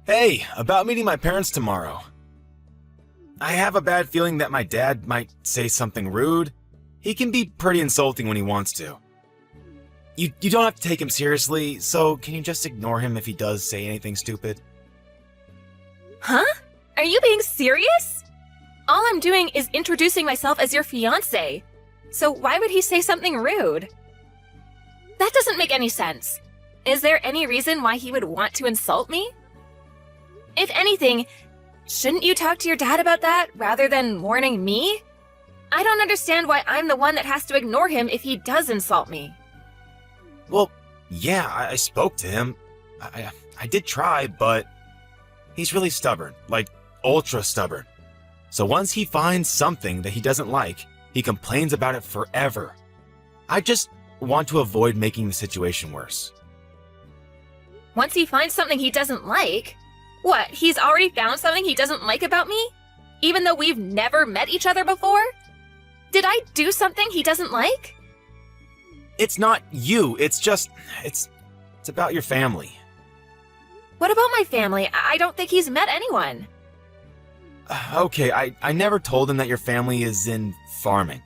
Hey, about meeting my parents tomorrow. I have a bad feeling that my dad might say something rude. He can be pretty insulting when he wants to. You don't have to take him seriously, so can you just ignore him if he does say anything stupid? Huh? Are you being serious? All I'm doing is introducing myself as your fiancé. So why would he say something rude? That doesn't make any sense. Is there any reason why he would want to insult me? If anything, shouldn't you talk to your dad about that rather than warning me? I don't understand why I'm the one that has to ignore him if he does insult me. Well, yeah, I spoke to him. I did try, but he's really stubborn, like ultra stubborn. So once he finds something that he doesn't like, he complains about it forever. I just want to avoid making the situation worse. Once he finds something he doesn't like? What, he's already found something he doesn't like about me? Even though we've never met each other before? Did I do something he doesn't like? It's not you, it's about your family. What about my family? I don't think he's met anyone. Okay, I never told him that your family is in farming.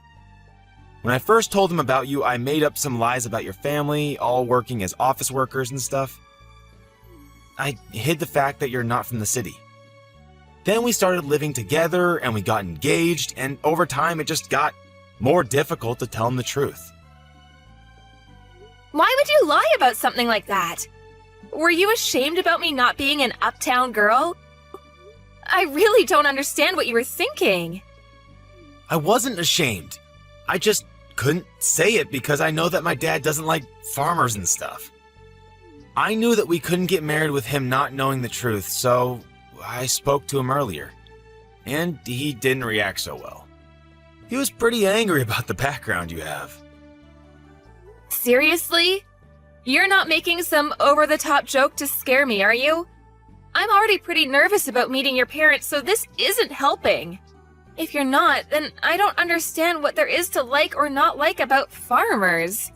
When I first told him about you, I made up some lies about your family, all working as office workers and stuff. I hid the fact that you're not from the city. Then we started living together and we got engaged, and over time it just got more difficult to tell him the truth. Why would you lie about something like that? Were you ashamed about me not being an uptown girl? I really don't understand what you were thinking. I wasn't ashamed. I just couldn't say it because I know that my dad doesn't like farmers and stuff. I knew that we couldn't get married with him not knowing the truth, so I spoke to him earlier. And he didn't react so well. He was pretty angry about the background you have. Seriously? You're not making some over-the-top joke to scare me, are you? I'm already pretty nervous about meeting your parents, so this isn't helping. If you're not, then I don't understand what there is to like or not like about farmers.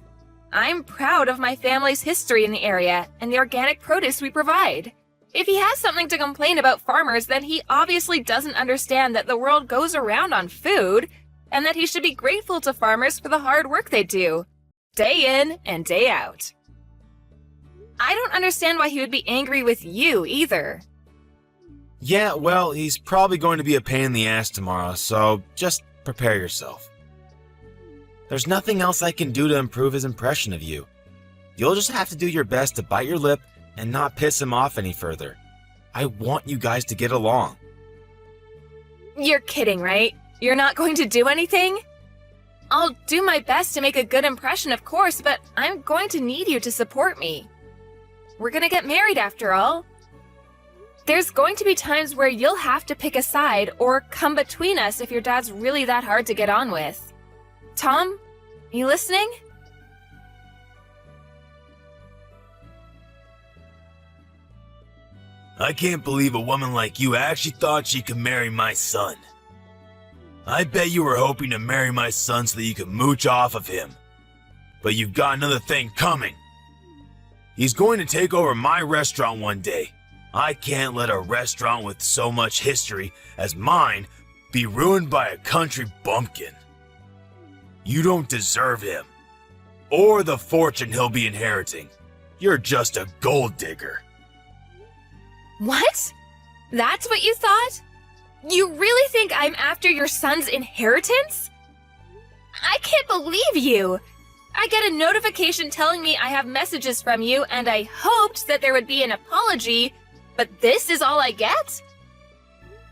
I'm proud of my family's history in the area and the organic produce we provide. If he has something to complain about farmers, then he obviously doesn't understand that the world goes around on food and that he should be grateful to farmers for the hard work they do, day in and day out. I don't understand why he would be angry with you either. Yeah, well, he's probably going to be a pain in the ass tomorrow, so just prepare yourself. There's nothing else I can do to improve his impression of you. You'll just have to do your best to bite your lip and not piss him off any further. I want you guys to get along. You're kidding, right? You're not going to do anything? I'll do my best to make a good impression, of course, but I'm going to need you to support me. We're gonna get married after all. There's going to be times where you'll have to pick a side or come between us if your dad's really that hard to get on with. Tom, you listening? I can't believe a woman like you actually thought she could marry my son. I bet you were hoping to marry my son so that you could mooch off of him. But you've got another thing coming. He's going to take over my restaurant one day. I can't let a restaurant with so much history as mine be ruined by a country bumpkin. You don't deserve him, or the fortune he'll be inheriting. You're just a gold digger. What? That's what you thought? You really think I'm after your son's inheritance? I can't believe you! I get a notification telling me I have messages from you, and I hoped that there would be an apology, but this is all I get?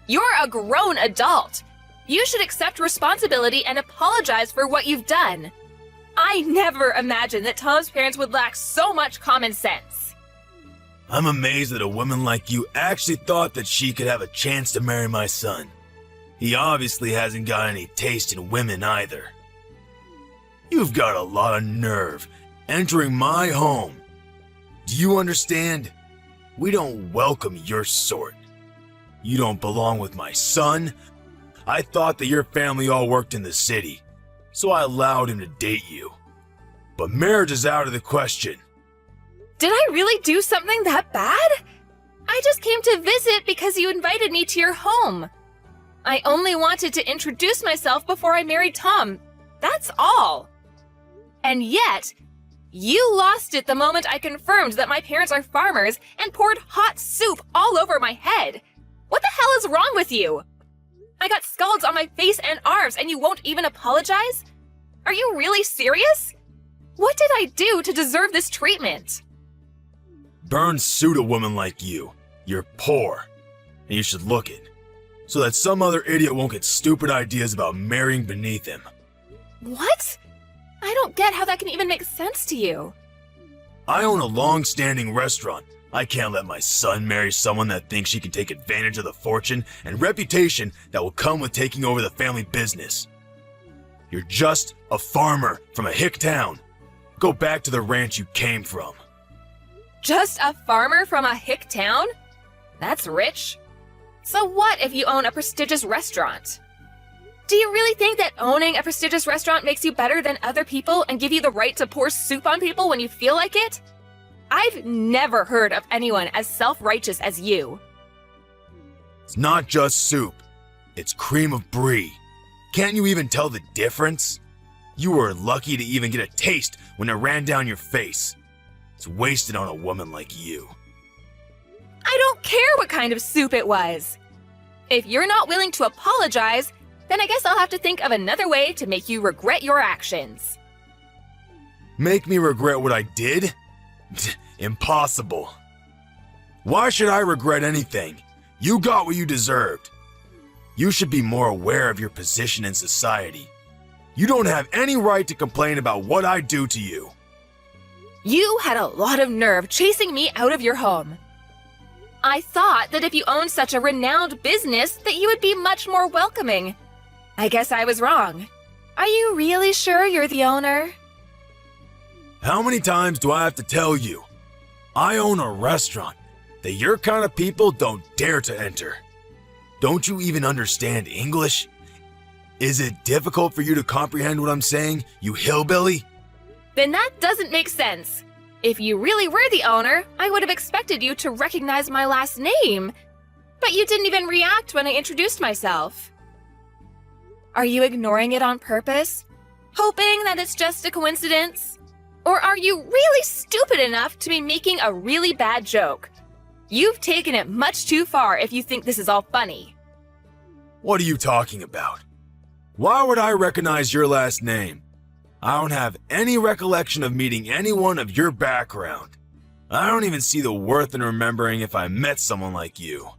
You're a grown adult. You should accept responsibility and apologize for what you've done. I never imagined that Tom's parents would lack so much common sense. I'm amazed that a woman like you actually thought that she could have a chance to marry my son. He obviously hasn't got any taste in women either. You've got a lot of nerve entering my home. Do you understand? We don't welcome your sort. You don't belong with my son. I thought that your family all worked in the city, so I allowed him to date you. But marriage is out of the question. Did I really do something that bad? I just came to visit because you invited me to your home. I only wanted to introduce myself before I married Tom. That's all. And yet, you lost it the moment I confirmed that my parents are farmers and poured hot soup all over my head. What the hell is wrong with you? I got scalds on my face and arms and you won't even apologize? Are you really serious? What did I do to deserve this treatment? Burns sued a woman like you. You're poor, and you should look it, so that some other idiot won't get stupid ideas about marrying beneath him. What? I don't get how that can even make sense to you. I own a long-standing restaurant. I can't let my son marry someone that thinks she can take advantage of the fortune and reputation that will come with taking over the family business. You're just a farmer from a hick town. Go back to the ranch you came from. Just a farmer from a hick town? That's rich. So what if you own a prestigious restaurant? Do you really think that owning a prestigious restaurant makes you better than other people and give you the right to pour soup on people when you feel like it? I've never heard of anyone as self-righteous as you. It's not just soup. It's cream of brie. Can't you even tell the difference? You were lucky to even get a taste when it ran down your face. It's wasted on a woman like you. I don't care what kind of soup it was. If you're not willing to apologize, then I guess I'll have to think of another way to make you regret your actions. Make me regret what I did? Impossible. Why should I regret anything? You got what you deserved. You should be more aware of your position in society. You don't have any right to complain about what I do to you. You had a lot of nerve chasing me out of your home. I thought that if you owned such a renowned business that you would be much more welcoming. I guess I was wrong. Are you really sure you're the owner? How many times do I have to tell you? I own a restaurant that your kind of people don't dare to enter. Don't you even understand English? Is it difficult for you to comprehend what I'm saying, you hillbilly? Then that doesn't make sense. If you really were the owner, I would have expected you to recognize my last name. But you didn't even react when I introduced myself. Are you ignoring it on purpose? Hoping that it's just a coincidence? Or are you really stupid enough to be making a really bad joke? You've taken it much too far if you think this is all funny. What are you talking about? Why would I recognize your last name? I don't have any recollection of meeting anyone of your background. I don't even see the worth in remembering if I met someone like you.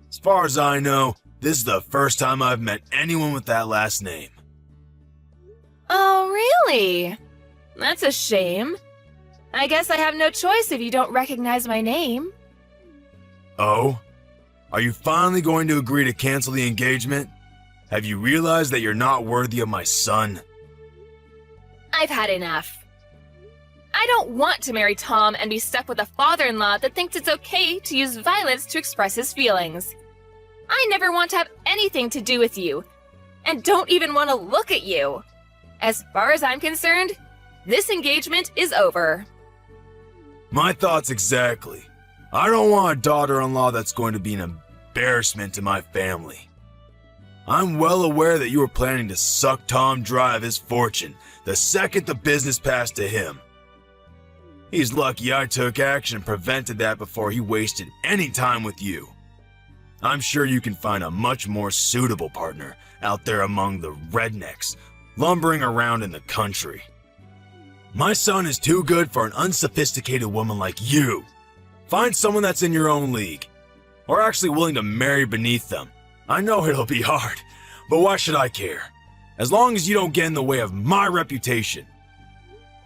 As far as I know, this is the first time I've met anyone with that last name. Oh, really? That's a shame. I guess I have no choice if you don't recognize my name. Oh? Are you finally going to agree to cancel the engagement? Have you realized that you're not worthy of my son? I've had enough. I don't want to marry Tom and be stuck with a father-in-law that thinks it's okay to use violence to express his feelings. I never want to have anything to do with you, and don't even want to look at you. As far as I'm concerned, this engagement is over. My thoughts exactly. I don't want a daughter-in-law that's going to be an embarrassment to my family. I'm well aware that you were planning to suck Tom dry of his fortune the second the business passed to him. He's lucky I took action and prevented that before he wasted any time with you. I'm sure you can find a much more suitable partner out there among the rednecks lumbering around in the country. My son is too good for an unsophisticated woman like you. Find someone that's in your own league, or actually willing to marry beneath them. I know it'll be hard, but why should I care? As long as you don't get in the way of my reputation.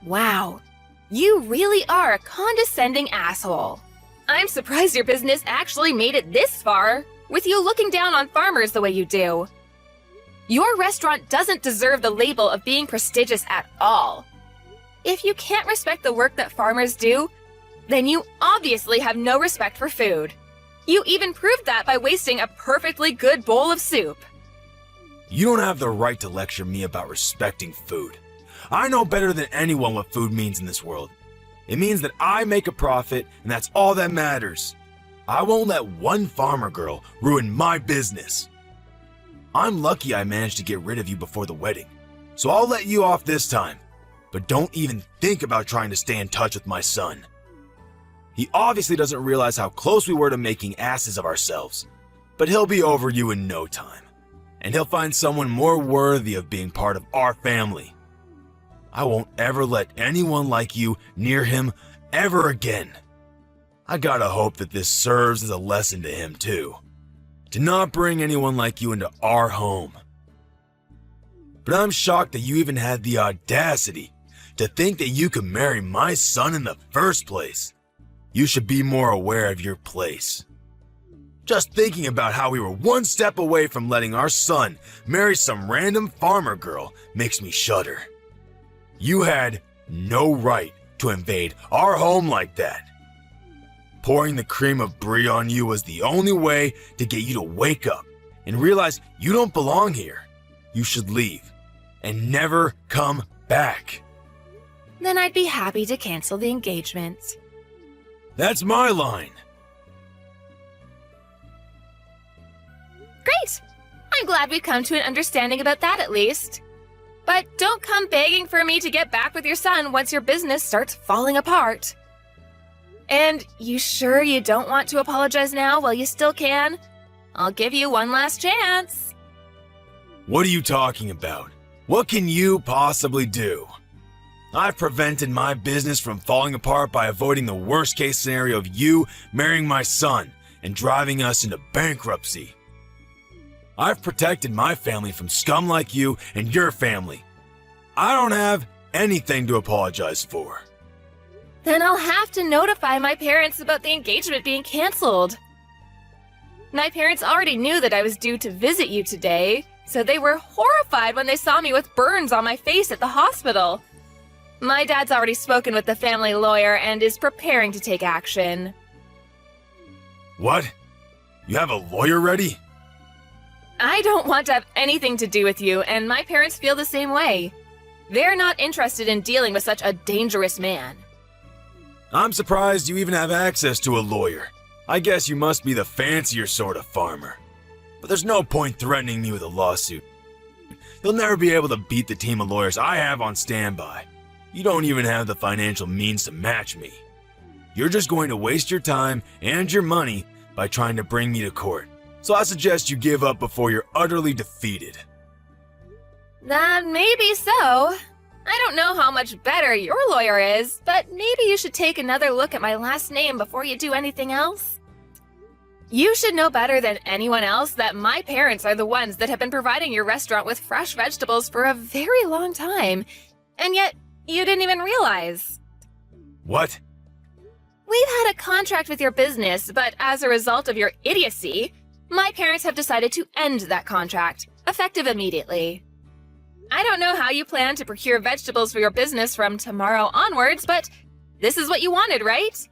Wow, you really are a condescending asshole. I'm surprised your business actually made it this far, with you looking down on farmers the way you do. Your restaurant doesn't deserve the label of being prestigious at all. If you can't respect the work that farmers do, then you obviously have no respect for food. You even proved that by wasting a perfectly good bowl of soup. You don't have the right to lecture me about respecting food. I know better than anyone what food means in this world. It means that I make a profit, and that's all that matters. I won't let one farmer girl ruin my business. I'm lucky I managed to get rid of you before the wedding, so I'll let you off this time. But don't even think about trying to stay in touch with my son. He obviously doesn't realize how close we were to making asses of ourselves, but he'll be over you in no time, and he'll find someone more worthy of being part of our family. I won't ever let anyone like you near him ever again. I gotta hope that this serves as a lesson to him too, to not bring anyone like you into our home. But I'm shocked that you even had the audacity to think that you could marry my son in the first place. You should be more aware of your place. Just thinking about how we were one step away from letting our son marry some random farmer girl makes me shudder. You had no right to invade our home like that. Pouring the cream of brie on you was the only way to get you to wake up and realize you don't belong here. You should leave and never come back. Then I'd be happy to cancel the engagement. That's my line. Great! I'm glad we've come to an understanding about that at least. But don't come begging for me to get back with your son once your business starts falling apart. And you sure you don't want to apologize now while you still can? I'll give you one last chance. What are you talking about? What can you possibly do? I've prevented my business from falling apart by avoiding the worst case scenario of you marrying my son and driving us into bankruptcy. I've protected my family from scum like you and your family. I don't have anything to apologize for. Then I'll have to notify my parents about the engagement being canceled. My parents already knew that I was due to visit you today, so they were horrified when they saw me with burns on my face at the hospital. My dad's already spoken with the family lawyer and is preparing to take action. What? You have a lawyer ready? I don't want to have anything to do with you, and my parents feel the same way. They're not interested in dealing with such a dangerous man. I'm surprised you even have access to a lawyer. I guess you must be the fancier sort of farmer. But there's no point threatening me with a lawsuit. You'll never be able to beat the team of lawyers I have on standby. You don't even have the financial means to match me. You're just going to waste your time and your money by trying to bring me to court. So I suggest you give up before you're utterly defeated. That may be so. I don't know how much better your lawyer is, but maybe you should take another look at my last name before you do anything else. You should know better than anyone else that my parents are the ones that have been providing your restaurant with fresh vegetables for a very long time, and yet you didn't even realize. What? We've had a contract with your business, but as a result of your idiocy, my parents have decided to end that contract, effective immediately. I don't know how you plan to procure vegetables for your business from tomorrow onwards, but this is what you wanted, right?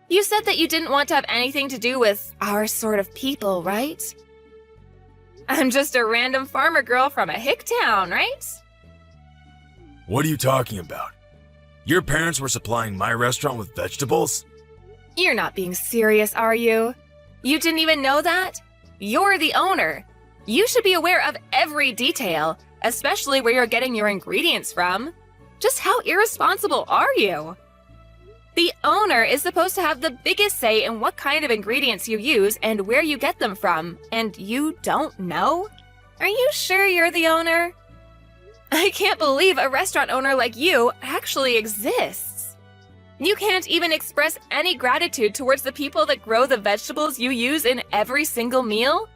You said that you didn't want to have anything to do with our sort of people, right? I'm just a random farmer girl from a hick town, right? What are you talking about? Your parents were supplying my restaurant with vegetables? You're not being serious, are you? You didn't even know that? You're the owner. You should be aware of every detail, especially where you're getting your ingredients from. Just how irresponsible are you? The owner is supposed to have the biggest say in what kind of ingredients you use and where you get them from, and you don't know? Are you sure you're the owner? I can't believe a restaurant owner like you actually exists. You can't even express any gratitude towards the people that grow the vegetables you use in every single meal?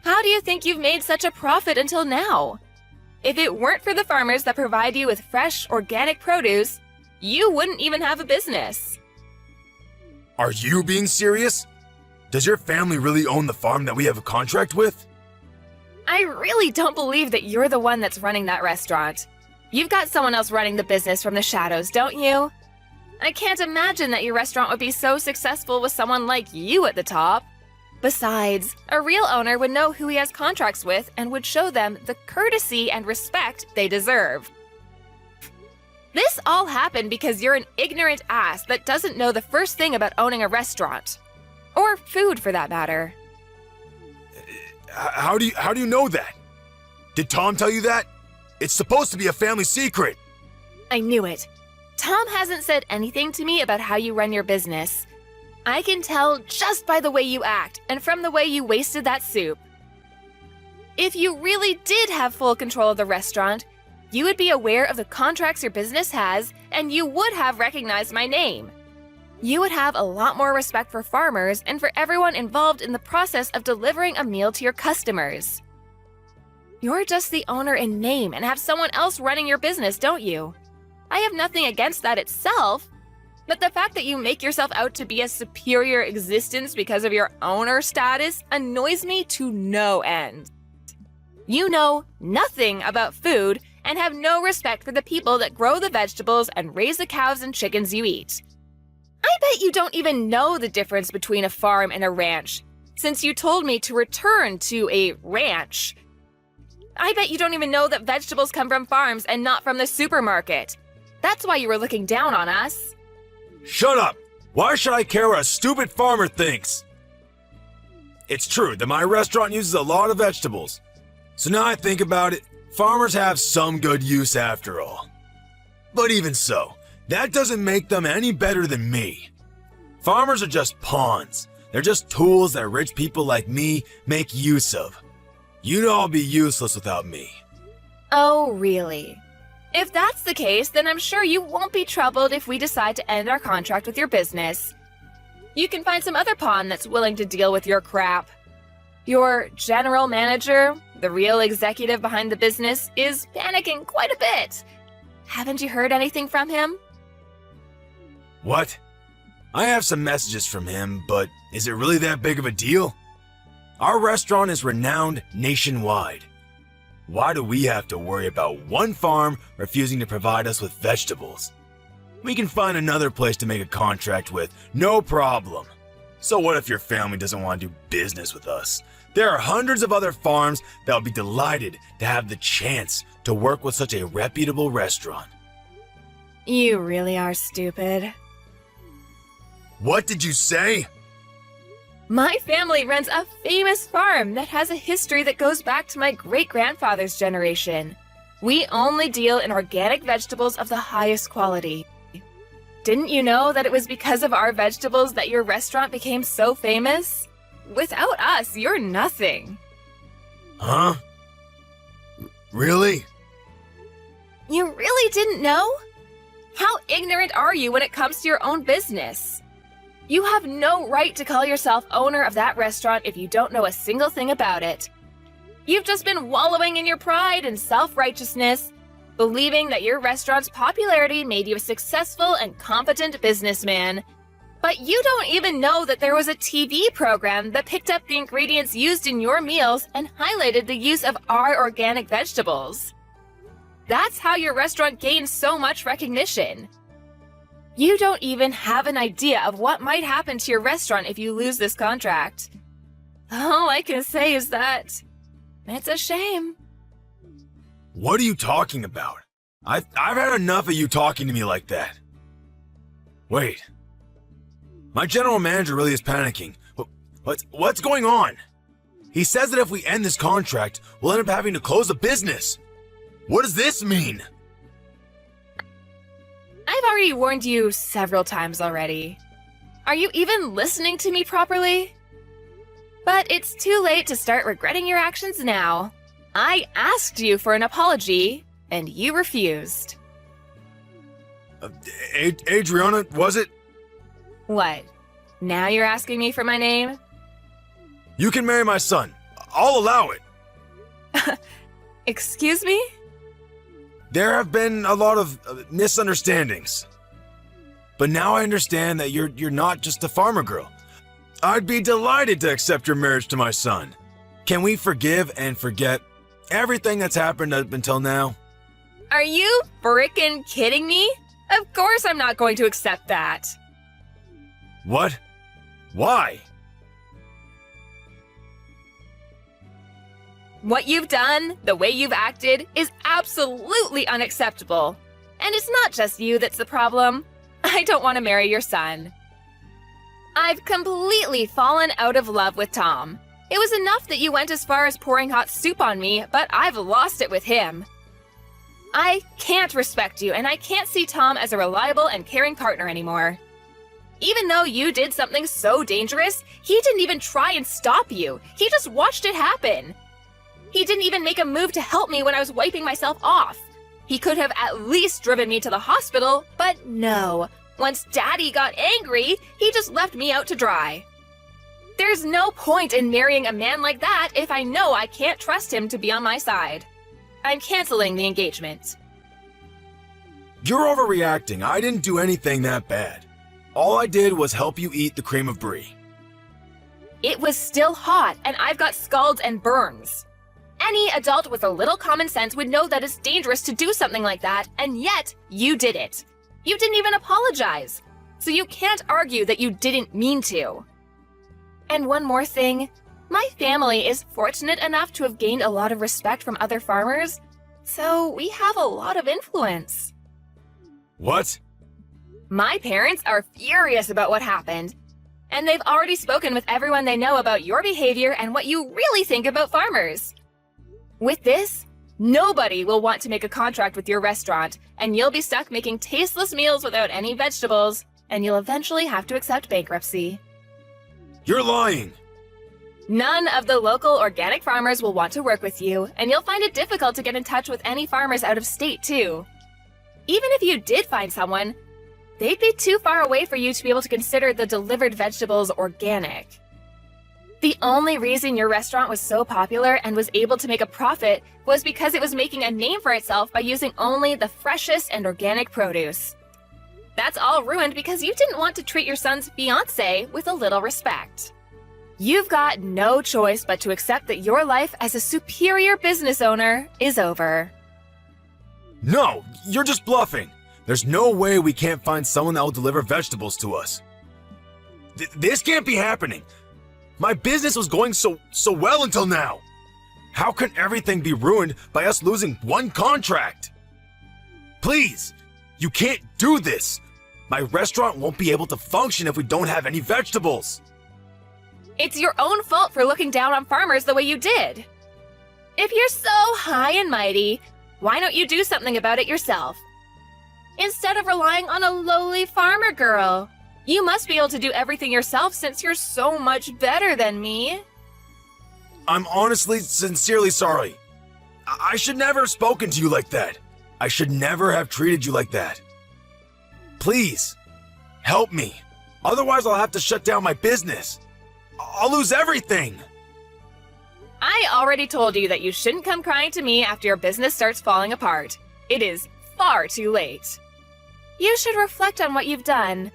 How do you think you've made such a profit until now? If it weren't for the farmers that provide you with fresh, organic produce, you wouldn't even have a business. Are you being serious? Does your family really own the farm that we have a contract with? I really don't believe that you're the one that's running that restaurant. You've got someone else running the business from the shadows, don't you? I can't imagine that your restaurant would be so successful with someone like you at the top. Besides, a real owner would know who he has contracts with and would show them the courtesy and respect they deserve. This all happened because you're an ignorant ass that doesn't know the first thing about owning a restaurant. Or food, for that matter. How do you know that? Did Tom tell you that? It's supposed to be a family secret. I knew it. Tom hasn't said anything to me about how you run your business. I can tell just by the way you act and from the way you wasted that soup. If you really did have full control of the restaurant, you would be aware of the contracts your business has, and you would have recognized my name. You would have a lot more respect for farmers and for everyone involved in the process of delivering a meal to your customers. You're just the owner in name and have someone else running your business, don't you? I have nothing against that itself, but the fact that you make yourself out to be a superior existence because of your owner status annoys me to no end. You know nothing about food and have no respect for the people that grow the vegetables and raise the cows and chickens you eat. I bet you don't even know the difference between a farm and a ranch, since you told me to return to a ranch. I bet you don't even know that vegetables come from farms and not from the supermarket. That's why you were looking down on us. Shut up! Why should I care what a stupid farmer thinks? It's true that my restaurant uses a lot of vegetables. So now I think about it, farmers have some good use after all. But even so, that doesn't make them any better than me. Farmers are just pawns. They're just tools that rich people like me make use of. You'd all be useless without me. Oh, really? If that's the case, then I'm sure you won't be troubled if we decide to end our contract with your business. You can find some other pawn that's willing to deal with your crap. Your general manager, the real executive behind the business, is panicking quite a bit. Haven't you heard anything from him? What? I have some messages from him, but is it really that big of a deal? Our restaurant is renowned nationwide. Why do we have to worry about one farm refusing to provide us with vegetables? We can find another place to make a contract with, no problem. So what if your family doesn't want to do business with us? There are hundreds of other farms that will be delighted to have the chance to work with such a reputable restaurant. You really are stupid. What did you say? My family runs a famous farm that has a history that goes back to my great-grandfather's generation. We only deal in organic vegetables of the highest quality. Didn't you know that it was because of our vegetables that your restaurant became so famous? Without us, you're nothing. Huh? Really? You really didn't know? How ignorant are you when it comes to your own business? You have no right to call yourself owner of that restaurant if you don't know a single thing about it. You've just been wallowing in your pride and self-righteousness, believing that your restaurant's popularity made you a successful and competent businessman. But you don't even know that there was a TV program that picked up the ingredients used in your meals and highlighted the use of our organic vegetables. That's how your restaurant gained so much recognition. You don't even have an idea of what might happen to your restaurant if you lose this contract. All I can say is that it's a shame. What are you talking about? I've had enough of you talking to me like that. Wait. My general manager really is panicking. What's going on? He says that if we end this contract, we'll end up having to close the business. What does this mean? I've already warned you several times already. Are you even listening to me properly? But it's too late to start regretting your actions now. I asked you for an apology, and you refused. Adriana, was it? What? Now you're asking me for my name? You can marry my son. I'll allow it. Excuse me? There have been a lot of misunderstandings. But now I understand that you're not just a farmer girl. I'd be delighted to accept your marriage to my son. Can we forgive and forget everything that's happened up until now? Are you frickin' kidding me? Of course I'm not going to accept that. What? Why? What you've done, the way you've acted, is absolutely unacceptable. And it's not just you that's the problem. I don't want to marry your son. I've completely fallen out of love with Tom. It was enough that you went as far as pouring hot soup on me, but I've lost it with him. I can't respect you, and I can't see Tom as a reliable and caring partner anymore. Even though you did something so dangerous, he didn't even try and stop you. He just watched it happen. He didn't even make a move to help me when I was wiping myself off. He could have at least driven me to the hospital, but no. Once Daddy got angry, he just left me out to dry. There's no point in marrying a man like that if I know I can't trust him to be on my side. I'm canceling the engagement. You're overreacting. I didn't do anything that bad. All I did was help you eat the cream of brie. It was still hot, and I've got scalds and burns. Any adult with a little common sense would know that it's dangerous to do something like that, and yet you did it. You didn't even apologize. So you can't argue that you didn't mean to. And one more thing. My family is fortunate enough to have gained a lot of respect from other farmers, so we have a lot of influence. What? My parents are furious about what happened, and they've already spoken with everyone they know about your behavior and what you really think about farmers. With this, nobody will want to make a contract with your restaurant, and you'll be stuck making tasteless meals without any vegetables, and you'll eventually have to accept bankruptcy. You're lying! None of the local organic farmers will want to work with you, and you'll find it difficult to get in touch with any farmers out of state, too. Even if you did find someone, they'd be too far away for you to be able to consider the delivered vegetables organic. The only reason your restaurant was so popular and was able to make a profit was because it was making a name for itself by using only the freshest and organic produce. That's all ruined because you didn't want to treat your son's fiancé with a little respect. You've got no choice but to accept that your life as a superior business owner is over. No, you're just bluffing. There's no way we can't find someone that will deliver vegetables to us. This can't be happening. My business was going so well until now. How can everything be ruined by us losing one contract? Please, you can't do this. My restaurant won't be able to function if we don't have any vegetables. It's your own fault for looking down on farmers the way you did. If you're so high and mighty, why don't you do something about it yourself? Instead of relying on a lowly farmer girl, you must be able to do everything yourself since you're so much better than me. I'm honestly, sincerely sorry. I should never have spoken to you like that. I should never have treated you like that. Please, help me. Otherwise, I'll have to shut down my business. I'll lose everything. I already told you that you shouldn't come crying to me after your business starts falling apart. It is far too late. You should reflect on what you've done.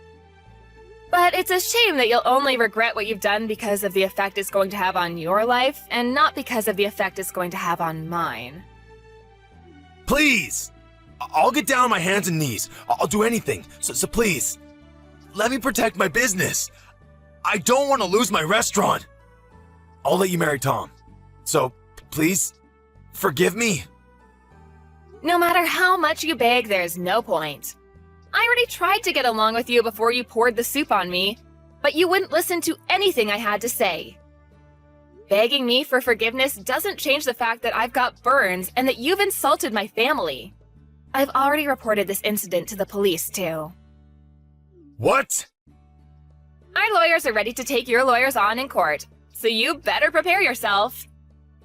But it's a shame that you'll only regret what you've done because of the effect it's going to have on your life, and not because of the effect it's going to have on mine. Please! I'll get down on my hands and knees. I'll do anything. So please, let me protect my business. I don't want to lose my restaurant. I'll let you marry Tom. So, please, forgive me. No matter how much you beg, there's no point. I already tried to get along with you before you poured the soup on me, but you wouldn't listen to anything I had to say. Begging me for forgiveness doesn't change the fact that I've got burns and that you've insulted my family. I've already reported this incident to the police, too. What? Our lawyers are ready to take your lawyers on in court, so you better prepare yourself.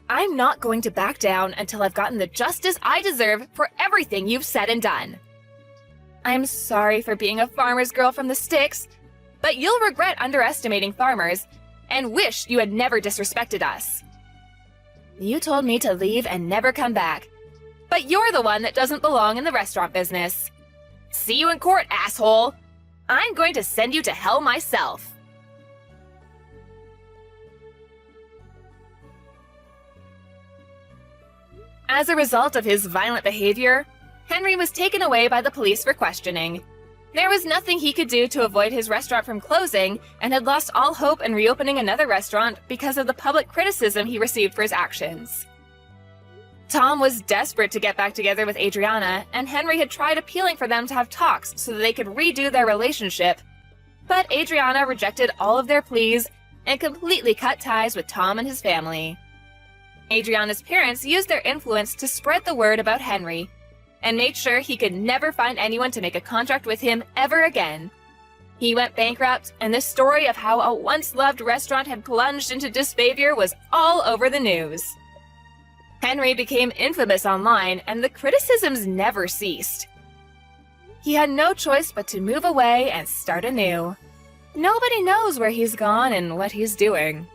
I'm not going to back down until I've gotten the justice I deserve for everything you've said and done. I'm sorry for being a farmer's girl from the sticks, but you'll regret underestimating farmers and wish you had never disrespected us. You told me to leave and never come back, but you're the one that doesn't belong in the restaurant business. See you in court, asshole! I'm going to send you to hell myself. As a result of his violent behavior, Henry was taken away by the police for questioning. There was nothing he could do to avoid his restaurant from closing and had lost all hope in reopening another restaurant because of the public criticism he received for his actions. Tom was desperate to get back together with Adriana, and Henry had tried appealing for them to have talks so that they could redo their relationship, But Adriana rejected all of their pleas and completely cut ties with Tom and his family. Adriana's parents used their influence to spread the word about Henry and made sure he could never find anyone to make a contract with him ever again. He went bankrupt, and the story of how a once-loved restaurant had plunged into disfavor was all over the news. Henry became infamous online, and the criticisms never ceased. He had no choice but to move away and start anew. Nobody knows where he's gone and what he's doing.